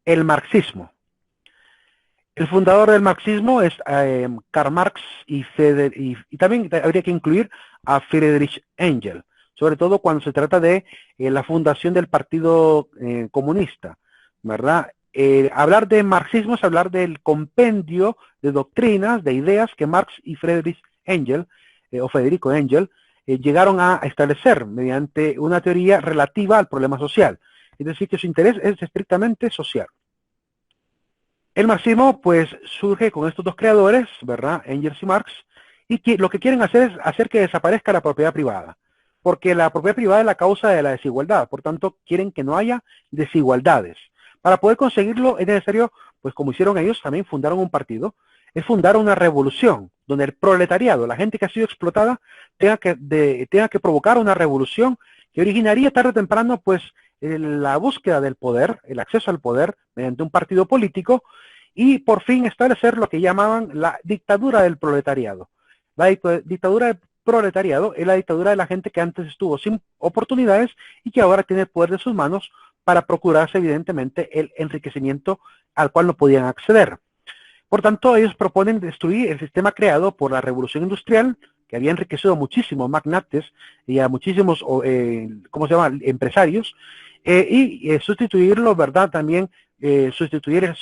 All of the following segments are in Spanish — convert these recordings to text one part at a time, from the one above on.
El marxismo. El fundador del marxismo es Karl Marx y también habría que incluir a Friedrich Engels, sobre todo cuando se trata de la fundación del Partido Comunista, ¿verdad? Hablar de marxismo es hablar del compendio de doctrinas, de ideas que Marx y Friedrich Engels, o Federico Engels, llegaron a establecer mediante una teoría relativa al problema social. Es decir, que su interés es estrictamente social. El marxismo, pues, surge con estos dos creadores, ¿verdad? Engels y Marx, y que lo que quieren hacer es hacer que desaparezca la propiedad privada, porque la propiedad privada es la causa de la desigualdad, por tanto, quieren que no haya desigualdades. Para poder conseguirlo es necesario, pues como hicieron ellos, también fundaron un partido, es fundar una revolución, donde el proletariado, la gente que ha sido explotada, tenga que provocar una revolución que originaría tarde o temprano, pues, la búsqueda del poder, el acceso al poder mediante un partido político y por fin establecer lo que llamaban la dictadura del proletariado. La dictadura del proletariado es la dictadura de la gente que antes estuvo sin oportunidades y que ahora tiene el poder de sus manos para procurarse evidentemente el enriquecimiento al cual no podían acceder. Por tanto, ellos proponen destruir el sistema creado por la revolución industrial, que había enriquecido a muchísimos magnates y a muchísimos, ¿cómo se llama?, empresarios, y sustituirlo, ¿verdad?, también sustituir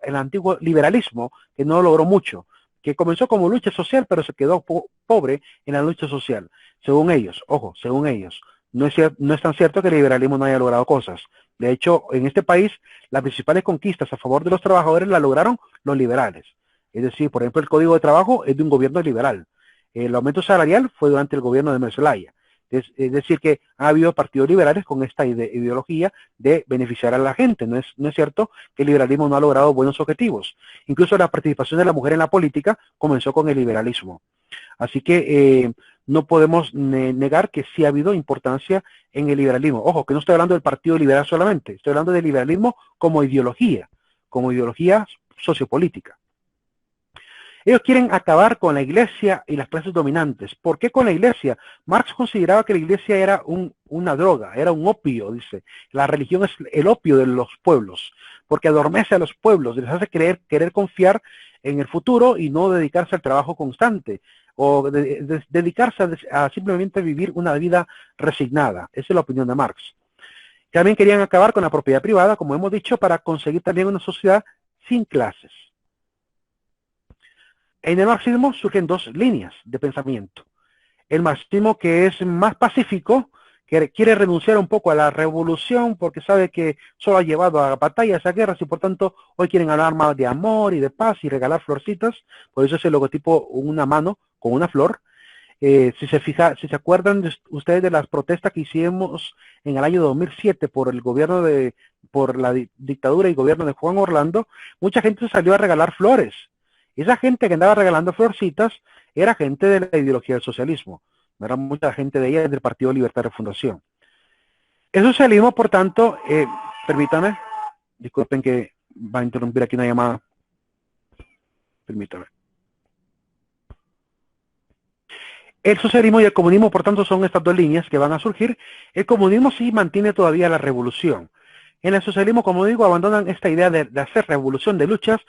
el antiguo liberalismo, que no logró mucho, que comenzó como lucha social, pero se quedó pobre en la lucha social, según ellos, ojo, según ellos. No es tan cierto que el liberalismo no haya logrado cosas. De hecho, en este país, las principales conquistas a favor de los trabajadores las lograron los liberales. Es decir, por ejemplo, el Código de Trabajo es de un gobierno liberal. El aumento salarial fue durante el gobierno de Zelaya. Es decir, que ha habido partidos liberales con esta ideología de beneficiar a la gente. No es cierto que el liberalismo no ha logrado buenos objetivos. Incluso la participación de la mujer en la política comenzó con el liberalismo. Así que no podemos negar que sí ha habido importancia en el liberalismo. Ojo, que no estoy hablando del Partido Liberal solamente, estoy hablando del liberalismo como ideología sociopolítica. Ellos quieren acabar con la iglesia y las clases dominantes. ¿Por qué con la iglesia? Marx consideraba que la iglesia era una droga, era un opio, dice. La religión es el opio de los pueblos, porque adormece a los pueblos, les hace querer confiar en el futuro y no dedicarse al trabajo constante, o dedicarse a simplemente vivir una vida resignada. Esa es la opinión de Marx. También querían acabar con la propiedad privada, como hemos dicho, para conseguir también una sociedad sin clases. En el marxismo surgen dos líneas de pensamiento. El marxismo, que es más pacífico, que quiere renunciar un poco a la revolución porque sabe que solo ha llevado a batallas, a guerras, y por tanto hoy quieren hablar más de amor y de paz y regalar florcitas. Por eso es el logotipo, una mano con una flor. Si se acuerdan ustedes de las protestas que hicimos en el año 2007 por la dictadura y gobierno de Juan Orlando, mucha gente salió a regalar flores. Esa gente que andaba regalando florcitas era gente de la ideología del socialismo. No era mucha gente de ella del Partido Libertad de Fundación. El socialismo, por tanto, permítame, disculpen que va a interrumpir aquí una llamada. Permítame. El socialismo y el comunismo, por tanto, son estas dos líneas que van a surgir. El comunismo sí mantiene todavía la revolución. En el socialismo, como digo, abandonan esta idea de hacer revolución de luchas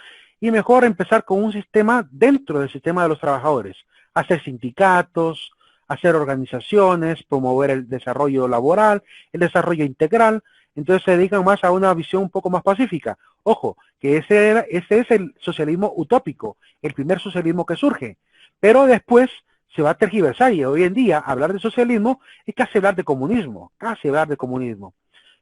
y mejor empezar con un sistema dentro del sistema de los trabajadores. Hacer sindicatos, hacer organizaciones, promover el desarrollo laboral, el desarrollo integral. Entonces se dedican más a una visión un poco más pacífica. Ojo, que ese es el socialismo utópico, el primer socialismo que surge. Pero después se va a tergiversar y hoy en día hablar de socialismo es casi hablar de comunismo,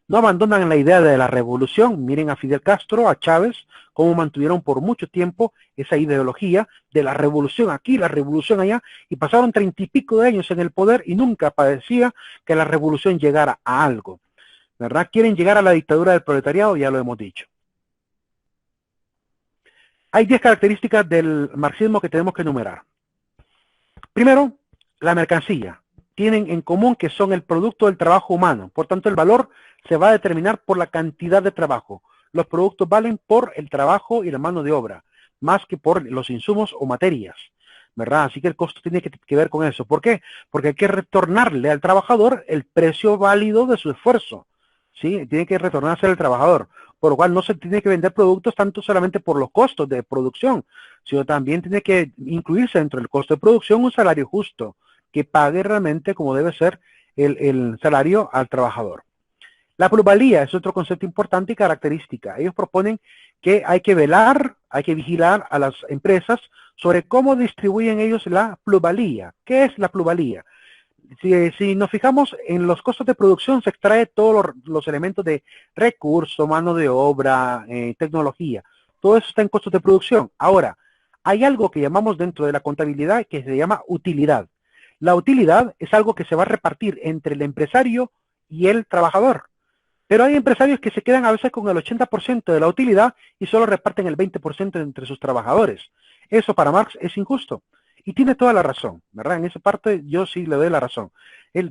No abandonan la idea de la revolución. Miren a Fidel Castro, a Chávez, cómo mantuvieron por mucho tiempo esa ideología de la revolución aquí, la revolución allá, y pasaron 30 y pico de años en el poder y nunca parecía que la revolución llegara a algo, ¿verdad? Quieren llegar a la dictadura del proletariado, ya lo hemos dicho. Hay 10 características del marxismo que tenemos que enumerar. Primero, la mercancía. Tienen en común que son el producto del trabajo humano. Por tanto, el valor se va a determinar por la cantidad de trabajo. Los productos valen por el trabajo y la mano de obra, más que por los insumos o materias, ¿verdad? Así que el costo tiene que ver con eso. ¿Por qué? Porque hay que retornarle al trabajador el precio válido de su esfuerzo, ¿sí? Tiene que retornarse al trabajador. por lo cual no se tiene que vender productos tanto solamente por los costos de producción, sino también tiene que incluirse dentro del costo de producción un salario justo, que pague realmente como debe ser el salario al trabajador. La plusvalía es otro concepto importante y característica. Ellos proponen que hay que velar, hay que vigilar a las empresas sobre cómo distribuyen ellos la plusvalía. ¿Qué es la plusvalía? Si nos fijamos en los costos de producción, se extrae todos los elementos de recurso, mano de obra, tecnología. Todo eso está en costos de producción. Ahora, hay algo que llamamos dentro de la contabilidad que se llama utilidad. La utilidad es algo que se va a repartir entre el empresario y el trabajador. Pero hay empresarios que se quedan a veces con el 80% de la utilidad y solo reparten el 20% entre sus trabajadores. Eso para Marx es injusto. Y tiene toda la razón, ¿verdad? En esa parte yo sí le doy la razón.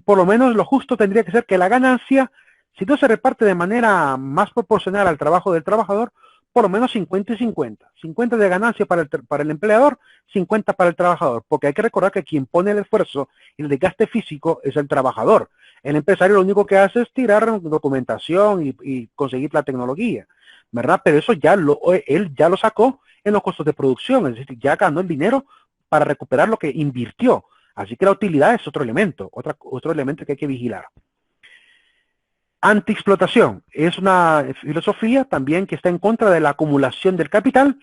Por lo menos lo justo tendría que ser que la ganancia, si no se reparte de manera más proporcional al trabajo del trabajador, por lo menos 50 y 50. 50 de ganancia para el empleador, 50 para el trabajador. Porque hay que recordar que quien pone el esfuerzo y el desgaste físico es el trabajador. El empresario lo único que hace es tirar documentación y conseguir la tecnología, ¿verdad? Pero eso él ya lo sacó en los costos de producción, es decir, ya ganó el dinero para recuperar lo que invirtió. Así que la utilidad es otro elemento, otro elemento que hay que vigilar. Antiexplotación es una filosofía también que está en contra de la acumulación del capital,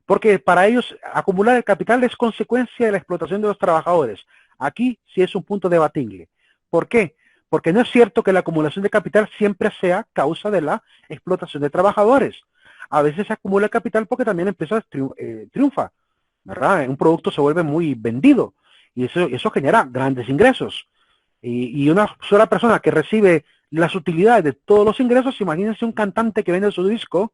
porque para ellos acumular el capital es consecuencia de la explotación de los trabajadores. Aquí sí es un punto debatible. ¿Por qué? Porque no es cierto que la acumulación de capital siempre sea causa de la explotación de trabajadores. A veces se acumula el capital porque también la empresa triunfa, ¿verdad? Un producto se vuelve muy vendido y eso genera grandes ingresos. Y una sola persona que recibe las utilidades de todos los ingresos, imagínense un cantante que vende su disco,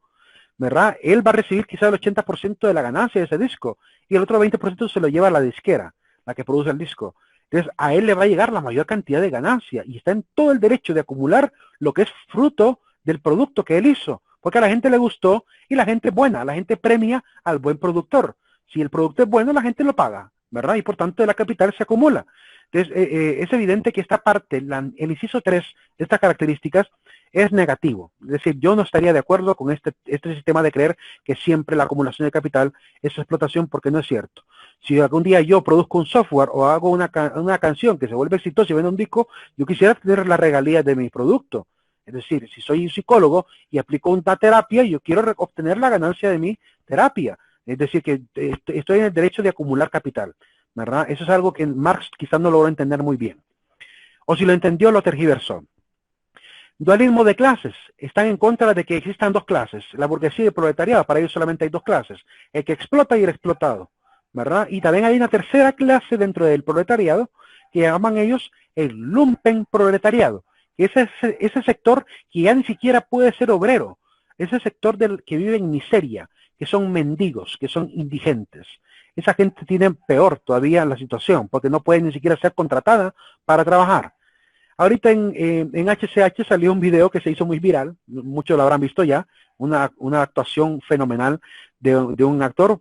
¿verdad? Él va a recibir quizás el 80% de la ganancia de ese disco y el otro 20% se lo lleva a la disquera, la que produce el disco. Entonces a él le va a llegar la mayor cantidad de ganancia y está en todo el derecho de acumular lo que es fruto del producto que él hizo, porque a la gente le gustó y la gente es buena, la gente premia al buen productor. Si el producto es bueno, la gente lo paga, ¿verdad? Y por tanto la capital se acumula. Entonces es evidente que esta parte, el inciso 3 de estas características, es negativo. Es decir, yo no estaría de acuerdo con este sistema de creer que siempre la acumulación de capital es explotación, porque no es cierto. Si algún día yo produzco un software o hago una canción que se vuelve exitosa y vende un disco, yo quisiera tener las regalías de mi producto. Es decir, si soy un psicólogo y aplico una terapia, yo quiero obtener la ganancia de mi terapia. Es decir, que estoy en el derecho de acumular capital, ¿verdad? Eso es algo que Marx quizás no logró entender muy bien. O si lo entendió, lo tergiversó. Dualismo de clases. Están en contra de que existan dos clases, la burguesía y el proletariado. Para ellos solamente hay dos clases, el que explota y el explotado, ¿verdad? Y también hay una tercera clase dentro del proletariado que llaman ellos el lumpen proletariado, que es ese sector que ya ni siquiera puede ser obrero, ese sector que vive en miseria, que son mendigos, que son indigentes. Esa gente tiene peor todavía la situación, porque no puede ni siquiera ser contratada para trabajar. Ahorita en HCH salió un video que se hizo muy viral, muchos lo habrán visto ya, una actuación fenomenal de un actor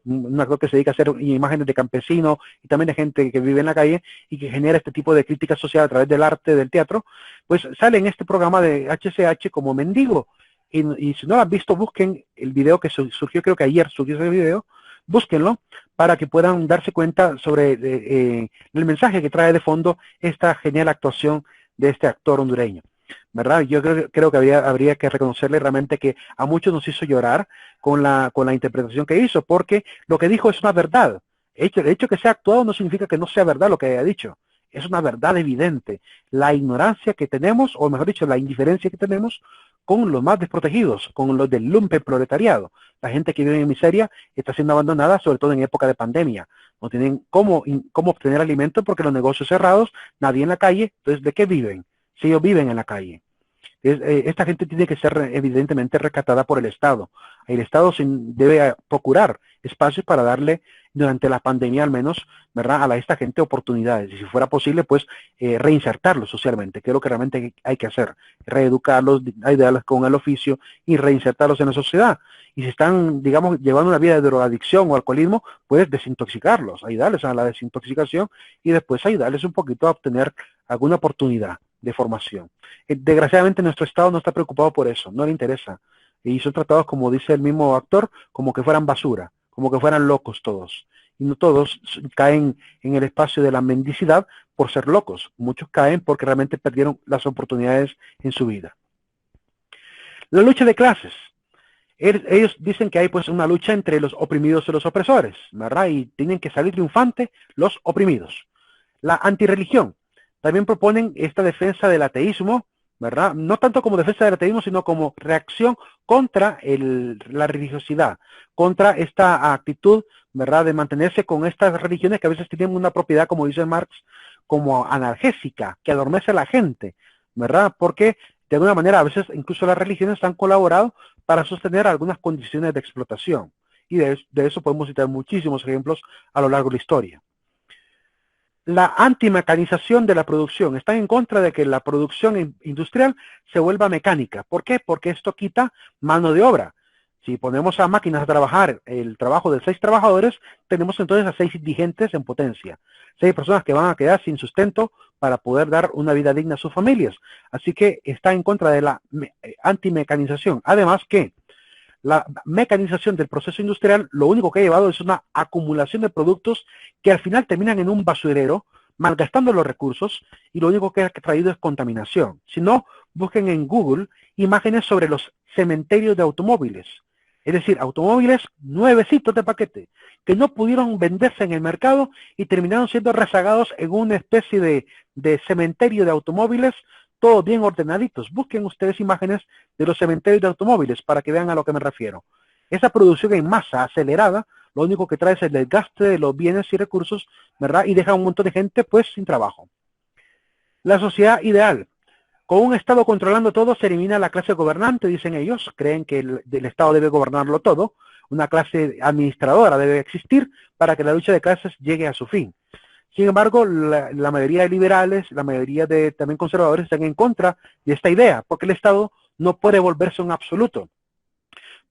que se dedica a hacer imágenes de campesinos y también de gente que vive en la calle y que genera este tipo de crítica social a través del arte, del teatro. Pues sale en este programa de HCH como mendigo. Y si no lo han visto, busquen el video que surgió, creo que ayer surgió ese video, búsquenlo para que puedan darse cuenta sobre el mensaje que trae de fondo esta genial actuación de este actor hondureño, ¿verdad? Yo creo que habría que reconocerle realmente que a muchos nos hizo llorar con la interpretación que hizo, porque lo que dijo es una verdad. El hecho que sea actuado no significa que no sea verdad lo que haya dicho. Es una verdad evidente. La ignorancia que tenemos, o mejor dicho, la indiferencia que tenemos con los más desprotegidos, con los del lumpen proletariado. La gente que vive en miseria está siendo abandonada, sobre todo en época de pandemia. No tienen cómo obtener alimento porque los negocios cerrados, nadie en la calle. Entonces, ¿de qué viven? Si ellos viven en la calle. Esta gente tiene que ser evidentemente rescatada por el Estado. El Estado debe procurar espacios para darle, durante la pandemia al menos, ¿verdad?, a esta gente oportunidades. Y si fuera posible, pues reinsertarlos socialmente, que es lo que realmente hay que hacer. Reeducarlos, ayudarlos con el oficio y reinsertarlos en la sociedad. Y si están, digamos, llevando una vida de drogadicción o alcoholismo, pues desintoxicarlos, ayudarles a la desintoxicación y después ayudarles un poquito a obtener alguna oportunidad de formación. Desgraciadamente nuestro Estado no está preocupado por eso, no le interesa. y son tratados, como dice el mismo actor, como que fueran basura, como que fueran locos todos. Y no todos caen en el espacio de la mendicidad por ser locos. Muchos caen porque realmente perdieron las oportunidades en su vida. La lucha de clases. Ellos dicen que hay pues una lucha entre los oprimidos y los opresores, ¿verdad? Y tienen que salir triunfantes los oprimidos. La antirreligión. También proponen esta defensa del ateísmo, ¿verdad? No tanto como defensa del ateísmo, sino como reacción contra la religiosidad, contra esta actitud, ¿verdad?, de mantenerse con estas religiones que a veces tienen una propiedad, como dice Marx, como analgésica, que adormece a la gente, ¿verdad? Porque de alguna manera a veces incluso las religiones han colaborado para sostener algunas condiciones de explotación. Y de eso podemos citar muchísimos ejemplos a lo largo de la historia. La antimecanización de la producción. Están en contra de que la producción industrial se vuelva mecánica. ¿Por qué? Porque esto quita mano de obra. Si ponemos a máquinas a trabajar el trabajo de 6 trabajadores, tenemos entonces a 6 indigentes en potencia. 6 personas que van a quedar sin sustento para poder dar una vida digna a sus familias. Así que está en contra de la antimecanización. Además que la mecanización del proceso industrial lo único que ha llevado es una acumulación de productos que al final terminan en un basurero, malgastando los recursos, y lo único que ha traído es contaminación. Si no, busquen en Google imágenes sobre los cementerios de automóviles. Es decir, automóviles nuevecitos de paquete, que no pudieron venderse en el mercado y terminaron siendo rezagados en una especie de cementerio de automóviles, todos bien ordenaditos. Busquen ustedes imágenes de los cementerios de automóviles para que vean a lo que me refiero. Esa producción en masa acelerada, lo único que trae es el desgaste de los bienes y recursos, ¿verdad? Y deja a un montón de gente pues sin trabajo. La sociedad ideal. Con un Estado controlando todo se elimina la clase gobernante, dicen ellos. Creen que el Estado debe gobernarlo todo. Una clase administradora debe existir para que la lucha de clases llegue a su fin. Sin embargo, la mayoría de liberales, la mayoría de también conservadores están en contra de esta idea, porque el Estado no puede volverse un absoluto.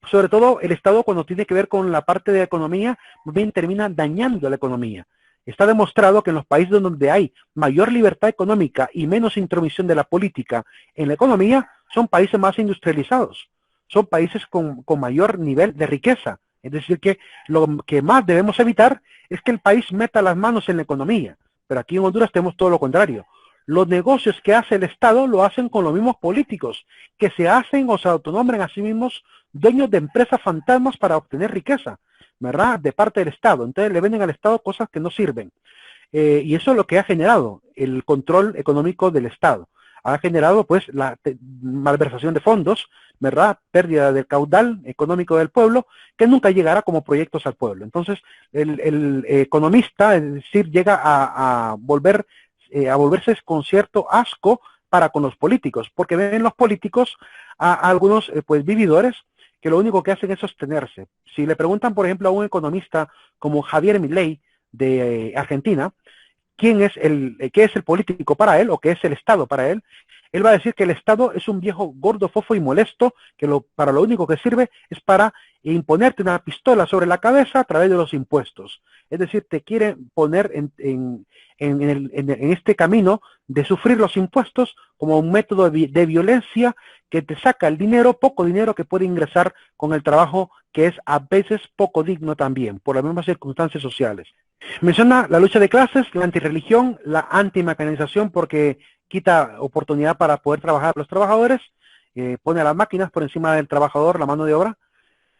Sobre todo el Estado, cuando tiene que ver con la parte de economía, bien termina dañando la economía. Está demostrado que en los países donde hay mayor libertad económica y menos intromisión de la política en la economía, son países más industrializados, son países con mayor nivel de riqueza. Es decir, que lo que más debemos evitar es que el país meta las manos en la economía. Pero aquí en Honduras tenemos todo lo contrario. Los negocios que hace el Estado lo hacen con los mismos políticos, que se hacen o se autonombran a sí mismos dueños de empresas fantasmas para obtener riqueza, ¿verdad?, de parte del Estado. Entonces le venden al Estado cosas que no sirven. Y eso es lo que ha generado el control económico del Estado. Ha generado pues la malversación de fondos, ¿verdad?, pérdida del caudal económico del pueblo, que nunca llegará como proyectos al pueblo. Entonces el economista, es decir, llega a volverse con cierto asco para con los políticos, porque ven los políticos a algunos pues vividores que lo único que hacen es sostenerse. Si le preguntan, por ejemplo, a un economista como Javier Milei de Argentina, qué es el político para él o qué es el Estado para él va a decir que el Estado es un viejo gordo, fofo y molesto, que para lo único que sirve es para imponerte una pistola sobre la cabeza a través de los impuestos. Es decir, te quiere poner en este camino de sufrir los impuestos como un método de violencia que te saca el dinero, poco dinero que puede ingresar con el trabajo, que es a veces poco digno también, por las mismas circunstancias sociales. Menciona la lucha de clases, la antirreligión, la antimecanización, porque quita oportunidad para poder trabajar los trabajadores, pone a las máquinas por encima del trabajador, la mano de obra.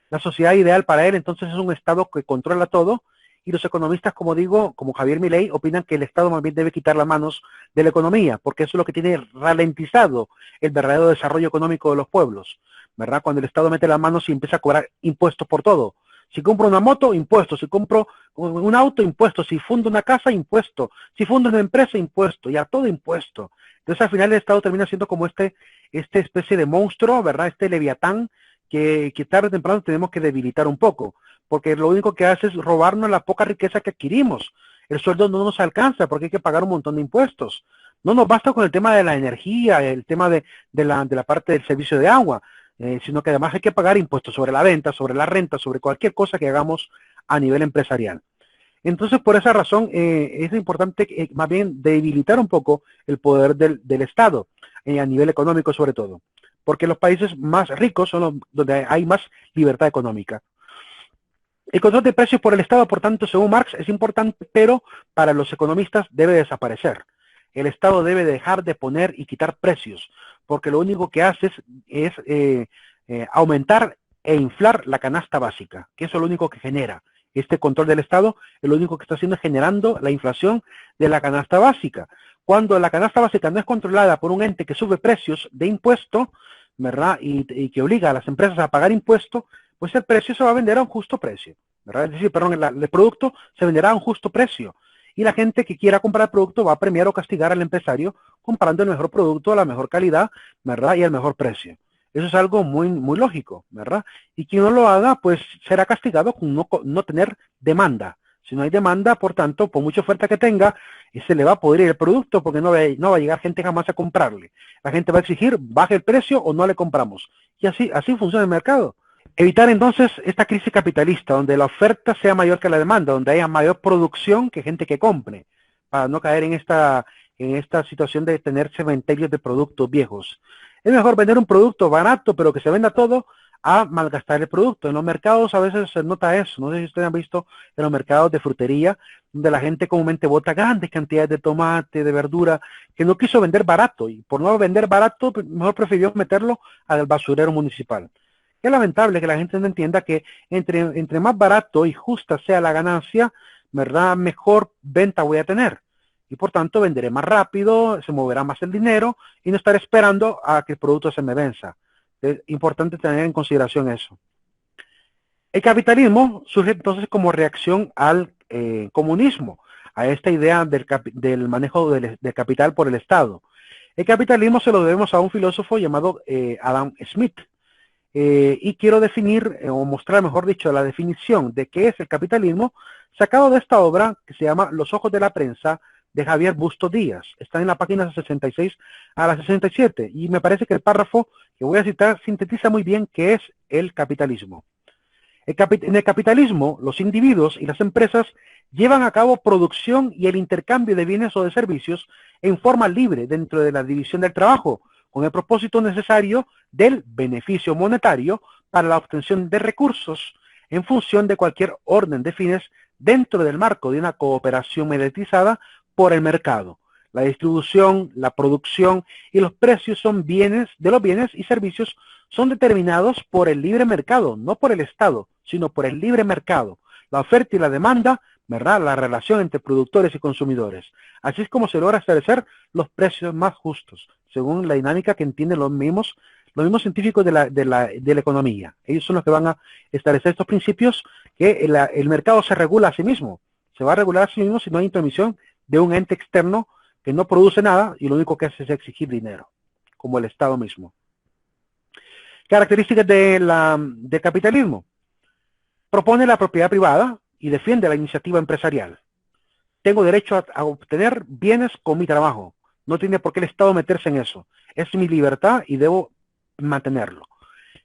La sociedad ideal para él entonces es un Estado que controla todo, y los economistas, como digo, como Javier Milei, opinan que el Estado más bien debe quitar las manos de la economía, porque eso es lo que tiene ralentizado el verdadero desarrollo económico de los pueblos, ¿verdad? Cuando el Estado mete las manos y empieza a cobrar impuestos por todo. Si compro una moto, impuesto. Si compro un auto, impuesto. Si fundo una casa, impuesto. Si fundo una empresa, impuesto. Y a todo impuesto. Entonces al final el Estado termina siendo como esta especie de monstruo, ¿verdad? Este leviatán que tarde o temprano tenemos que debilitar un poco. Porque lo único que hace es robarnos la poca riqueza que adquirimos. El sueldo no nos alcanza porque hay que pagar un montón de impuestos. No nos basta con el tema de la energía, el tema de la parte del servicio de agua. Sino que además hay que pagar impuestos sobre la venta, sobre la renta, sobre cualquier cosa que hagamos a nivel empresarial. Entonces, por esa razón, es importante más bien debilitar un poco el poder del Estado, a nivel económico sobre todo. porque los países más ricos son los donde hay más libertad económica. El control de precios por el Estado, por tanto, según Marx, es importante, pero para los economistas debe desaparecer. El Estado debe dejar de poner y quitar precios, porque lo único que hace es aumentar e inflar la canasta básica, que eso es lo único que genera. Este control del Estado es lo único que está haciendo es generando la inflación de la canasta básica. Cuando la canasta básica no es controlada por un ente que sube precios de impuesto, ¿verdad? Y que obliga a las empresas a pagar impuestos, pues el precio se va a vender a un justo precio, ¿verdad? Es decir, perdón, el producto se venderá a un justo precio. Y la gente que quiera comprar el producto va a premiar o castigar al empresario comprando el mejor producto, a la mejor calidad, ¿verdad? Y al mejor precio. Eso es algo muy, muy lógico, ¿verdad? Y quien no lo haga, pues será castigado con no tener demanda. Si no hay demanda, por tanto, por mucha oferta que tenga, se le va a podrir el producto porque no va a llegar gente jamás a comprarle. La gente va a exigir, baje el precio o no le compramos. Y así funciona el mercado. Evitar entonces esta crisis capitalista, donde la oferta sea mayor que la demanda, donde haya mayor producción que gente que compre, para no caer en esta situación de tener cementerios de productos viejos. Es mejor vender un producto barato, pero que se venda todo, a malgastar el producto. En los mercados a veces se nota eso. No sé si ustedes han visto en los mercados de frutería, donde la gente comúnmente bota grandes cantidades de tomate, de verdura, que no quiso vender barato. Y por no vender barato, mejor prefirió meterlo al basurero municipal. Es lamentable que la gente no entienda que entre más barato y justa sea la ganancia, ¿verdad? Mejor venta voy a tener. Y por tanto venderé más rápido, se moverá más el dinero y no estar esperando a que el producto se me venza. Es importante tener en consideración eso. El capitalismo surge entonces como reacción al comunismo, a esta idea del manejo del capital por el Estado. El capitalismo se lo debemos a un filósofo llamado Adam Smith. Y quiero definir, o mostrar, mejor dicho, la definición de qué es el capitalismo, sacado de esta obra que se llama Los ojos de la prensa, de Javier Bustos Díaz. Está en la página 66 a la 67, y me parece que el párrafo que voy a citar sintetiza muy bien qué es el capitalismo. En el capitalismo, los individuos y las empresas llevan a cabo producción y el intercambio de bienes o de servicios en forma libre dentro de la división del trabajo, con el propósito necesario del beneficio monetario para la obtención de recursos en función de cualquier orden de fines dentro del marco de una cooperación mediatizada por el mercado. La distribución, la producción y los precios son de los bienes y servicios son determinados por el libre mercado, no por el Estado, sino por el libre mercado. La oferta y la demanda, ¿verdad? La relación entre productores y consumidores. Así es como se logra establecer los precios más justos, según la dinámica que entienden los mismos científicos de la economía. Ellos son los que van a establecer estos principios, que el mercado se regula a sí mismo. Se va a regular a sí mismo si no hay intromisión de un ente externo que no produce nada y lo único que hace es exigir dinero, como el Estado mismo. Características del capitalismo. Propone la propiedad privada y defiende la iniciativa empresarial. Tengo derecho a obtener bienes con mi trabajo. No tiene por qué el Estado meterse en eso. Es mi libertad y debo mantenerlo.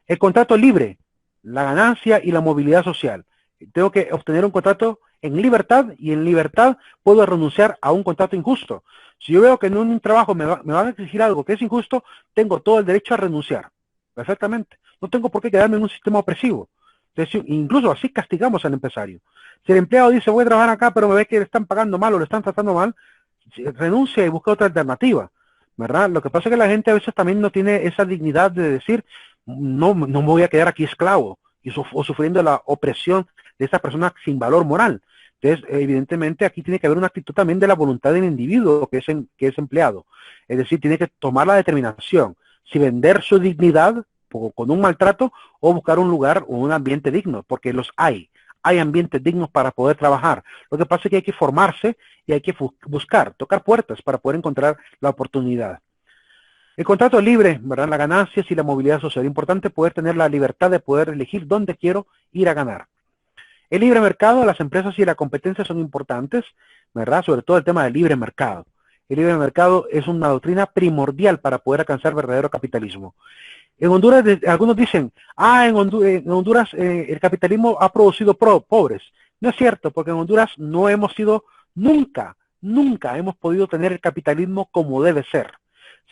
El contrato libre, la ganancia y la movilidad social. Tengo que obtener un contrato en libertad y en libertad puedo renunciar a un contrato injusto. Si yo veo que en un trabajo me van a exigir algo que es injusto, tengo todo el derecho a renunciar. Perfectamente. No tengo por qué quedarme en un sistema opresivo. Entonces, incluso así castigamos al empresario. Si el empleado dice voy a trabajar acá pero me ve que le están pagando mal o le están tratando mal, renuncia y busca otra alternativa, ¿verdad? Lo que pasa es que la gente a veces también no tiene esa dignidad de decir no me voy a quedar aquí esclavo o sufriendo la opresión de esa persona sin valor moral. Entonces, evidentemente aquí tiene que haber una actitud también de la voluntad del individuo que es empleado. Es decir, tiene que tomar la determinación si vender su dignidad con un maltrato o buscar un lugar o un ambiente digno, porque los hay. Hay ambientes dignos para poder trabajar. Lo que pasa es que hay que formarse y hay que buscar, tocar puertas para poder encontrar la oportunidad. El contrato libre, ¿verdad? Las ganancias y la movilidad social. Es importante poder tener la libertad de poder elegir dónde quiero ir a ganar. El libre mercado, las empresas y la competencia son importantes, ¿verdad? Sobre todo el tema del libre mercado. El libre mercado es una doctrina primordial para poder alcanzar verdadero capitalismo. En Honduras, algunos dicen, en Honduras el capitalismo ha producido pobres. No es cierto, porque en Honduras no hemos sido, nunca hemos podido tener el capitalismo como debe ser.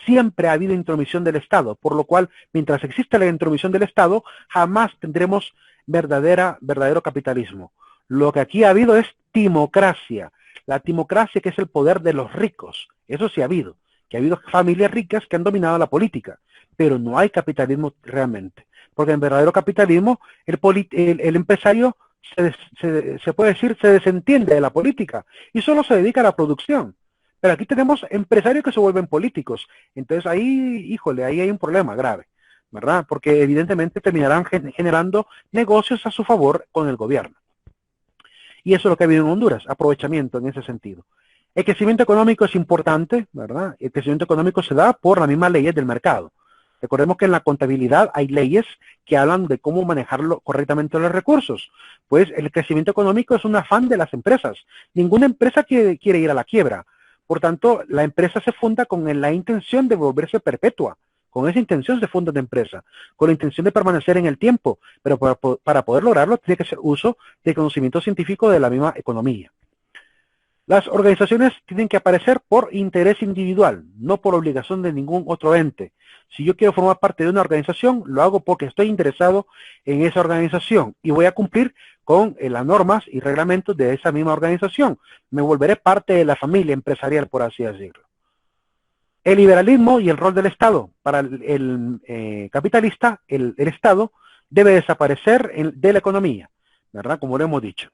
siempre ha habido intromisión del Estado, por lo cual, mientras existe la intromisión del Estado, jamás tendremos verdadero capitalismo. Lo que aquí ha habido es timocracia. La timocracia, que es el poder de los ricos. Eso sí ha habido, que ha habido familias ricas que han dominado la política, pero no hay capitalismo realmente. Porque en verdadero capitalismo, el empresario se puede decir, se desentiende de la política y solo se dedica a la producción. Pero aquí tenemos empresarios que se vuelven políticos. Entonces ahí, híjole, ahí hay un problema grave, ¿verdad? Porque evidentemente terminarán generando negocios a su favor con el gobierno. Y eso es lo que ha habido en Honduras, aprovechamiento en ese sentido. El crecimiento económico es importante, ¿verdad? El crecimiento económico se da por las mismas leyes del mercado. Recordemos que en la contabilidad hay leyes que hablan de cómo manejarlo correctamente los recursos. Pues el crecimiento económico es un afán de las empresas. Ninguna empresa quiere ir a la quiebra. Por tanto, la empresa se funda con la intención de volverse perpetua. Con esa intención se funda una empresa, con la intención de permanecer en el tiempo, pero para poder lograrlo tiene que hacer uso de conocimiento científico de la misma economía. Las organizaciones tienen que aparecer por interés individual, no por obligación de ningún otro ente. Si yo quiero formar parte de una organización, lo hago porque estoy interesado en esa organización y voy a cumplir con las normas y reglamentos de esa misma organización. Me volveré parte de la familia empresarial, por así decirlo. El liberalismo y el rol del Estado. Para el capitalista, el Estado debe desaparecer de la economía, ¿verdad? Como lo hemos dicho.